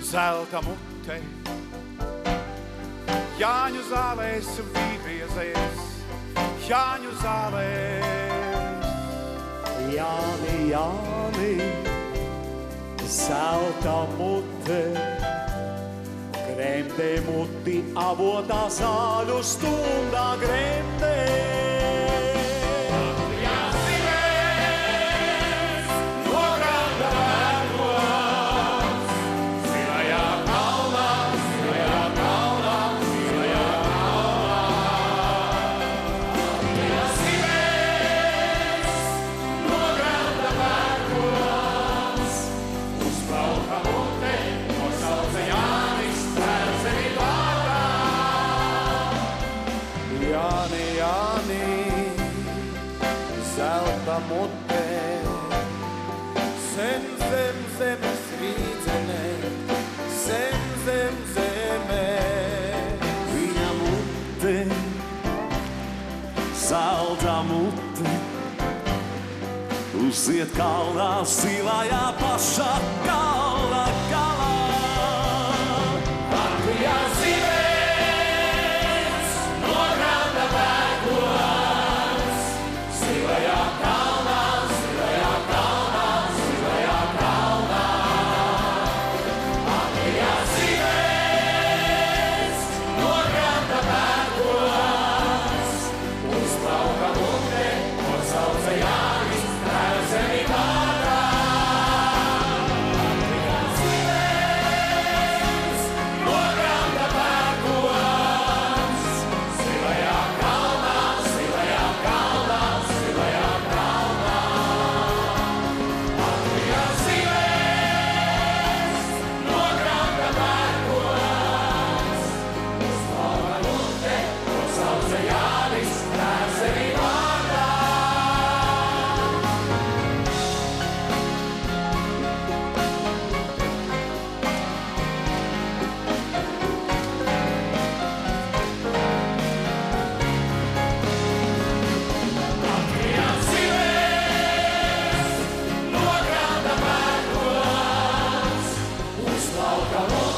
zelta mute. Jāņu zālēs vīriezies, Jāņu zālēs. Jāni, Jāni, zelta mute, gremdē muti avotā zāļu stundā gremdē. Zelta mute, zem, zem, zemes rīdzenē, zem, zem, zemē. Viņa mute, zelta mute, uziet kalnā, silājā pašā kalna galā. Latvijā zīmēs, no granda pērkos, silajā kalnā, silajā kalnā, silajā kalnā. Latvijā zīmēs, no granda pērkos, uzplauka mute, ko sauca Jānis, tēvs zemi vārdā. Latvijā zīmēs, no granda pērkos, silajā kalnā, silajā kalnā, silajā kalnā. Latvijā zīmēs, no granda pērkos, uzplauka mute, ko sauca Jānis, tēvs zemi vārdā. Latvijā zīmēs, no granda pērkos, uzplauka mute,